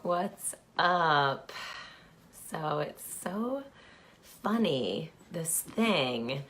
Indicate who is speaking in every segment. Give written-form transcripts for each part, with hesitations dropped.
Speaker 1: What's up? So it's so funny, this thing.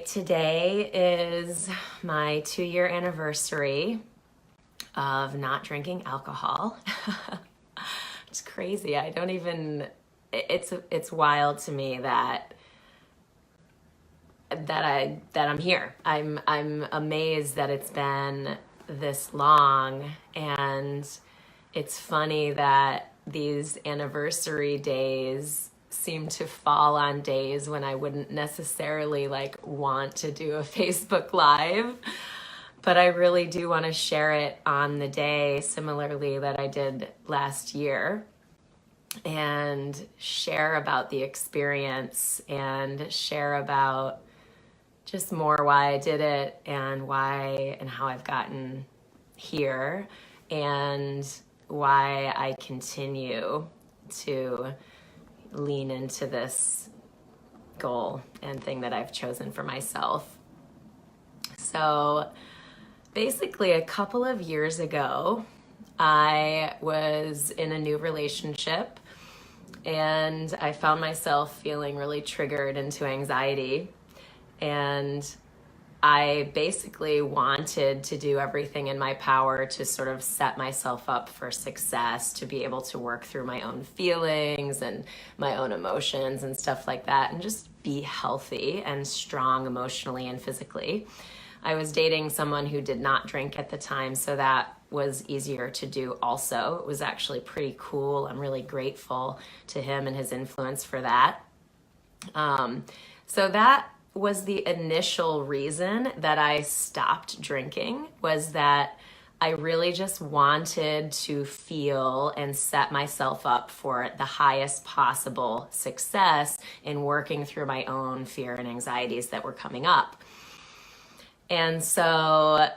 Speaker 1: Today is my 2-year anniversary of not drinking alcohol. It's crazy. I don't even, it's wild to me that I'm here. I'm amazed that it's been this long, and it's funny that these anniversary days seem to fall on days when I wouldn't necessarily want to do a Facebook Live, but I really do want to share it on the day similarly that I did last year, and share about the experience and share about just more why I did it and why and how I've gotten here and why I continue to lean into this goal and thing that I've chosen for myself. So basically a couple of years ago, I was in a new relationship and I found myself feeling really triggered into anxiety. And I basically wanted to do everything in my power to sort of set myself up for success, to be able to work through my own feelings and my own emotions and stuff like that, and just be healthy and strong emotionally and physically. I was dating someone who did not drink at the time, so that was easier to do also. It was actually pretty cool. I'm really grateful to him and his influence for that. So that was the initial reason that I stopped drinking, was that I really just wanted to feel and set myself up for the highest possible success in working through my own fear and anxieties that were coming up. And so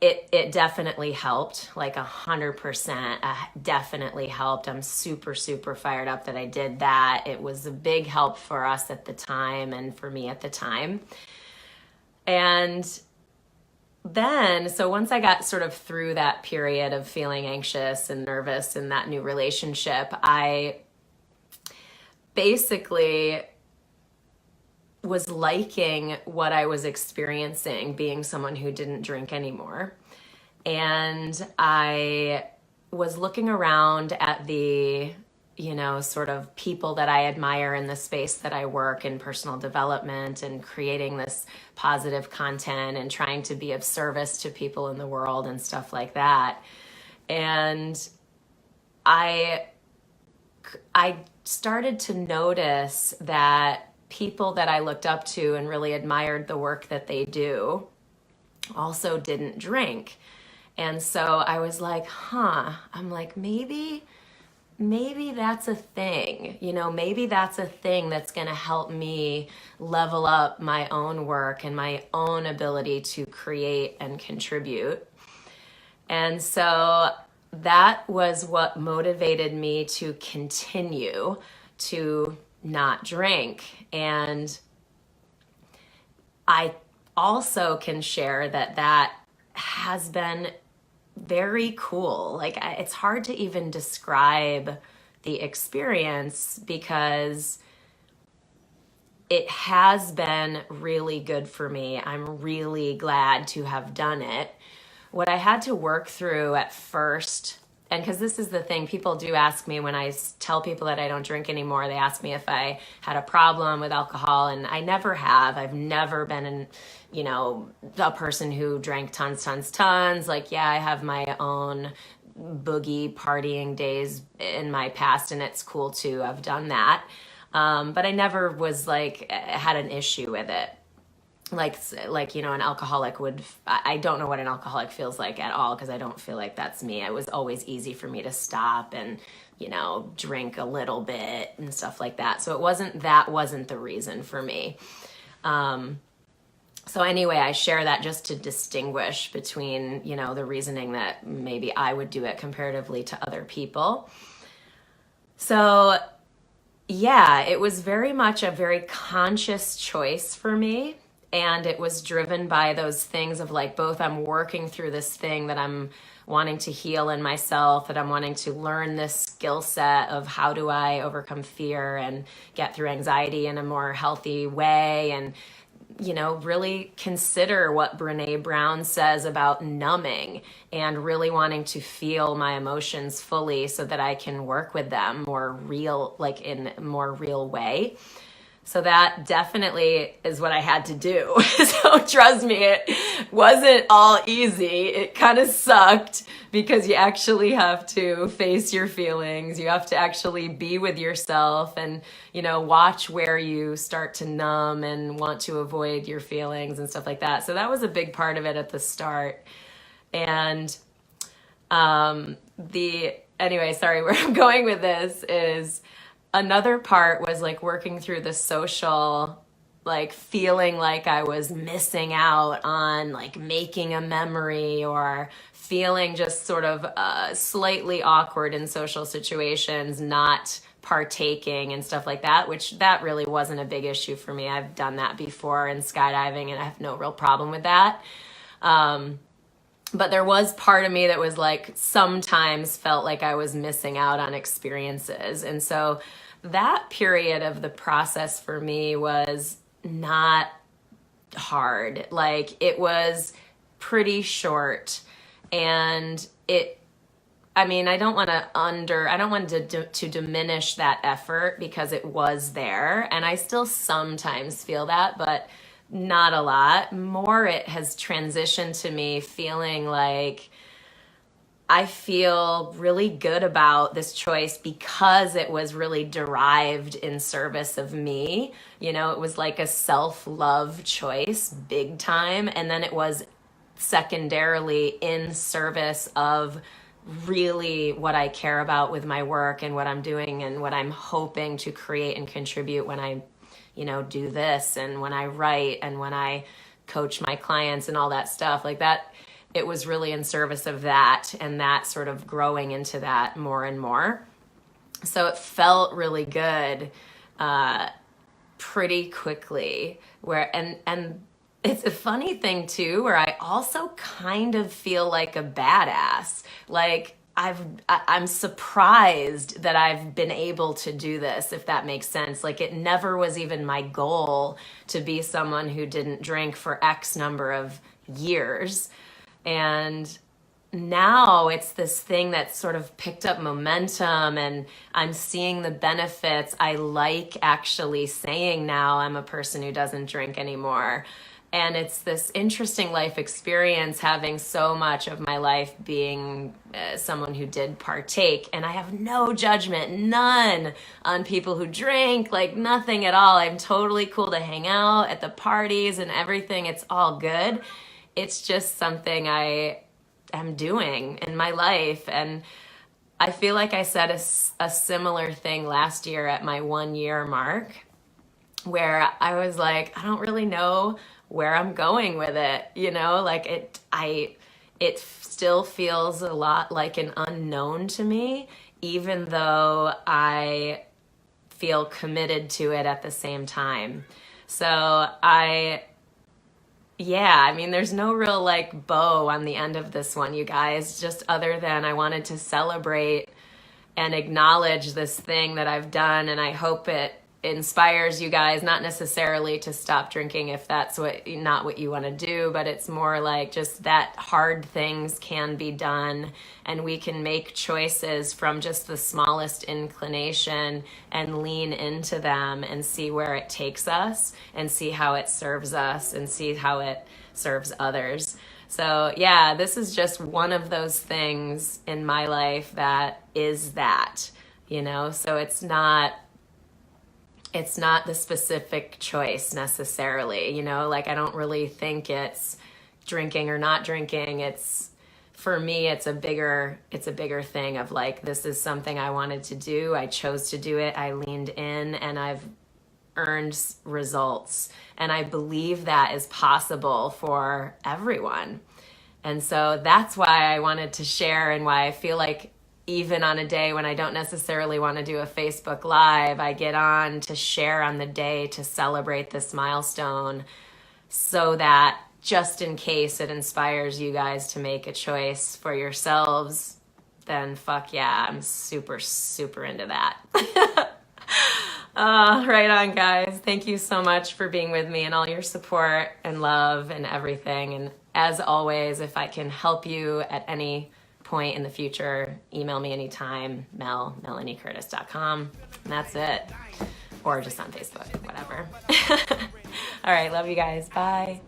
Speaker 1: it definitely helped, 100%, definitely helped. I'm super, super fired up that I did that. It was a big help for us at the time and for me at the time. And then, so once I got sort of through that period of feeling anxious and nervous in that new relationship, I basically was liking what I was experiencing being someone who didn't drink anymore. And I was looking around at the, sort of people that I admire in the space that I work in, personal development and creating this positive content and trying to be of service to people in the world and stuff like that. And I started to notice that people that I looked up to and really admired the work that they do also didn't drink. And so I was like, I'm like, maybe that's a thing, maybe that's a thing that's going to help me level up my own work and my own ability to create and contribute. And so that was what motivated me to continue to not drink. And I also can share that has been very cool. It's hard to even describe the experience because it has been really good for me. I'm really glad to have done it. What I had to work through at first, and because this is the thing, people do ask me when I tell people that I don't drink anymore, they ask me if I had a problem with alcohol, and I never have. I've never been a person who drank tons. I have my own boogie partying days in my past, and it's cool too. I've done that. But I never was had an issue with it. An alcoholic would, I don't know what an alcoholic feels like at all, because I don't feel like that's me. It was always easy for me to stop and, drink a little bit and stuff like that. So that wasn't the reason for me. So anyway, I share that just to distinguish between, the reasoning that maybe I would do it comparatively to other people. So yeah, it was very much a very conscious choice for me. And it was driven by those things of like, both I'm working through this thing that I'm wanting to heal in myself, that I'm wanting to learn this skill set of how do I overcome fear and get through anxiety in a more healthy way, and really consider what Brene Brown says about numbing and really wanting to feel my emotions fully so that I can work with them more real, like in a more real way. So that definitely is what I had to do. So trust me, it wasn't all easy. It kind of sucked because you actually have to face your feelings. You have to actually be with yourself and, watch where you start to numb and want to avoid your feelings and stuff like that. So that was a big part of it at the start. And anyway, sorry, where I'm going with this is, another part was like working through the social, like feeling like I was missing out on like making a memory, or feeling just sort of slightly awkward in social situations, not partaking and stuff like that, which that really wasn't a big issue for me. I've done that before in skydiving and I have no real problem with that. But there was part of me that was like, sometimes felt like I was missing out on experiences. And so that period of the process for me was not hard. Like, it was pretty short. And I don't want to diminish that effort, because it was there. And I still sometimes feel that, but not a lot. More, it has transitioned to me feeling like I feel really good about this choice because it was really derived in service of me. It was like a self-love choice, big time. And then it was secondarily in service of really what I care about with my work and what I'm doing and what I'm hoping to create and contribute when I do this, and when I write, and when I coach my clients and all that stuff like that. It was really in service of that, and that sort of growing into that more and more. So it felt really good pretty quickly. And it's a funny thing too, where I also kind of feel like a badass. Like, I'm surprised that I've been able to do this, if that makes sense. Like, it never was even my goal to be someone who didn't drink for X number of years. And now it's this thing that's sort of picked up momentum, and I'm seeing the benefits. I like actually saying now I'm a person who doesn't drink anymore. And it's this interesting life experience, having so much of my life being someone who did partake. And I have no judgment, none, on people who drink, like nothing at all. I'm totally cool to hang out at the parties and everything. It's all good. It's just something I am doing in my life. And I feel like I said a similar thing last year at my 1 year mark, where I was like, I don't really know where I'm going with it, like it still feels a lot like an unknown to me, even though I feel committed to it at the same time. So there's no real like bow on the end of this one, you guys, just other than I wanted to celebrate and acknowledge this thing that I've done. And I hope it inspires you guys, not necessarily to stop drinking if that's not what you want to do, but it's more like just that hard things can be done, and we can make choices from just the smallest inclination and lean into them and see where it takes us, and see how it serves us, and see how it serves others. So yeah, this is just one of those things in my life that is that, so it's not the specific choice necessarily, like I don't really think it's drinking or not drinking. For me, it's a bigger thing of like, this is something I wanted to do. I chose to do it. I leaned in, and I've earned results. And I believe that is possible for everyone. And so that's why I wanted to share, and why I feel like even on a day when I don't necessarily want to do a Facebook Live, I get on to share on the day to celebrate this milestone, so that just in case it inspires you guys to make a choice for yourselves, then fuck yeah, I'm super, super into that. Right on, guys. Thank you so much for being with me and all your support and love and everything. And as always, if I can help you at any point in the future, email me anytime, melaniecurtis.com. And that's it. Or just on Facebook, whatever. All right, love you guys. Bye.